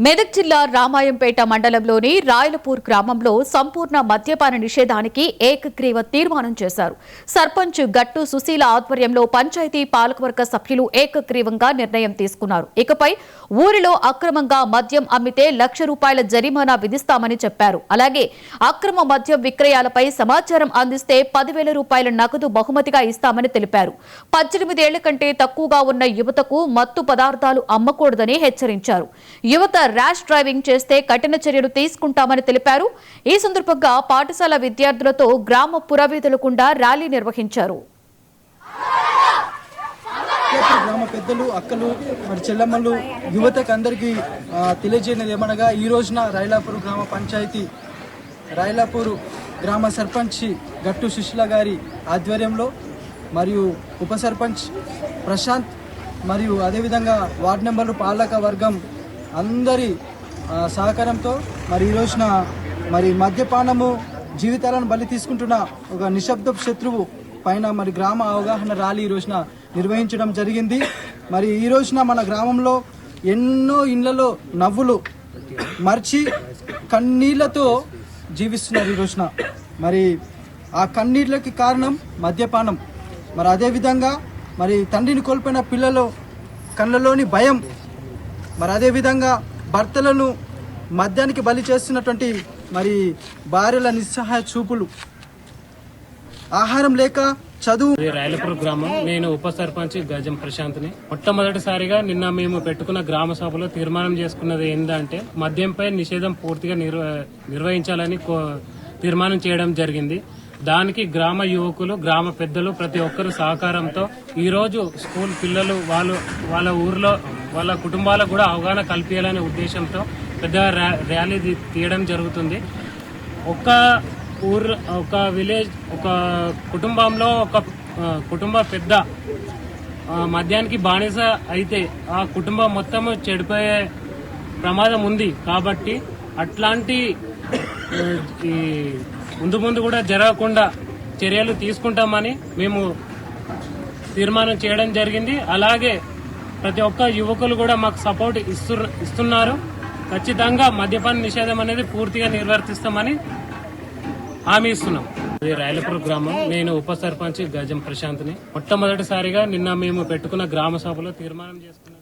మెదక్ జిల్లా రామాయంపేట మండలంలోని రాయలపూర్ గ్రామంలో సంపూర్ణ మద్యపాన నిషేధానికి ఏకగ్రీవ తీర్మానం చేశారు. సర్పంచ్ గట్టు సుశీల ఆధ్వర్యంలో పంచాయతీ పాలకవర్గ సభ్యులు ఏకగ్రీవంగా నిర్ణయం తీసుకున్నారు. ఇకపై ఊరిలో అక్రమంగా మద్యం అమ్మితే ₹1,00,000 జరిమానా విధిస్తామని చెప్పారు. అలాగే అక్రమ మద్యం విక్రయాలపై సమాచారం అందిస్తే ₹10,000 నగదు బహుమతిగా ఇస్తామని తెలిపారు. 18 ఏళ్ల కంటే తక్కువగా ఉన్న యువతకు మత్తు పదార్థాలు అమ్మకూడదని హెచ్చరించారు. యువత ర్యాష్ డ్రైవింగ్ చేస్తే కఠిన చర్యలు తీసుకుంటామని తెలిపారు. ఈ సందర్భంగా పాఠశాల విద్యార్థులతో గ్రామ పురవీధుల గుండా ర్యాలీ నిర్వహించారు. గ్రామ పెద్దలు, అక్కలు, మరి చెల్లమ్మలు, యువతకు అందరికీ తెలియజేయనిది ఏమనగా ఈ రోజున రాయలాపూర్ గ్రామ పంచాయతీ రాయలాపూర్ గ్రామ సర్పంచ్ గట్టు సుశీల గారి ఆధ్వర్యంలో మరియు ఉప సర్పంచ్ ప్రశాంత్ మరియు అదేవిధంగా వార్డు మెంబర్లు, పాలక వర్గం అందరి సహకారంతో మరి ఈ రోజున మరి మద్యపానము జీవితాలను బలి తీసుకుంటున్న ఒక నిశ్శబ్ద శత్రువు పైన మరి గ్రామ అవగాహన ర్యాలీ ఈ రోజున నిర్వహించడం జరిగింది. మరి ఈ రోజున మన గ్రామంలో ఎన్నో ఇళ్లలో నవ్వులు మర్చి కన్నీళ్లతో జీవిస్తున్నారు. ఈ రోజున మరి ఆ కన్నీళ్ళకి కారణం మద్యపానం. మరి అదేవిధంగా మరి తండ్రిని కోల్పోయిన పిల్లలు కళ్ళలోని భయం, మరి అదేవిధంగా భర్తలను మద్యానికి బలి చేస్తున్నటువంటి మరి భార్యల నిస్సహాయ చూపులు, ఆహారం లేక చదువు. రాయలపూర్ గ్రామం, నేను ఉప సర్పంచ్ గజం ప్రశాంత్ని. మొట్టమొదటిసారిగా నిన్న మేము పెట్టుకున్న గ్రామ సభలో తీర్మానం చేసుకున్నది ఏంటంటే మద్యంపై నిషేధం పూర్తిగా నిర్వహించాలని తీర్మానం చేయడం జరిగింది. దానికి గ్రామ యువకులు, గ్రామ పెద్దలు ప్రతి ఒక్కరు సహకారంతో ఈరోజు స్కూల్ పిల్లలు వాళ్ళ ఊర్లో వాళ్ళ కుటుంబాలకు కూడా అవగాహన కల్పించాలనే ఉద్దేశంతో పెద్ద ర్యాలీ తీయడం జరుగుతుంది. ఒక విలేజ్, ఒక కుటుంబంలో ఒక కుటుంబ పెద్ద మద్యానికి బానిస అయితే ఆ కుటుంబం మొత్తం చెడిపోయే ప్రమాదం ఉంది. కాబట్టి అట్లాంటి ముందు కూడా జరగకుండా చర్యలు తీసుకుంటామని మేము తీర్మానం చేయడం జరిగింది. అలాగే ప్రతి ఒక్క యువకులు కూడా మాకు సపోర్ట్ ఇస్తున్నారు. ఖచ్చితంగా మద్యపాన నిషేధం అనేది పూర్తిగా నిర్వర్తిస్తామని హామీ ఇస్తున్నాం. ఇది రాయలపూర్ గ్రామం, నేను ఉప సర్పంచ్ గజం ప్రశాంత్ని. మొట్టమొదటిసారిగా నిన్న మేము పెట్టుకున్న గ్రామ సభలో తీర్మానం చేసుకున్నాం.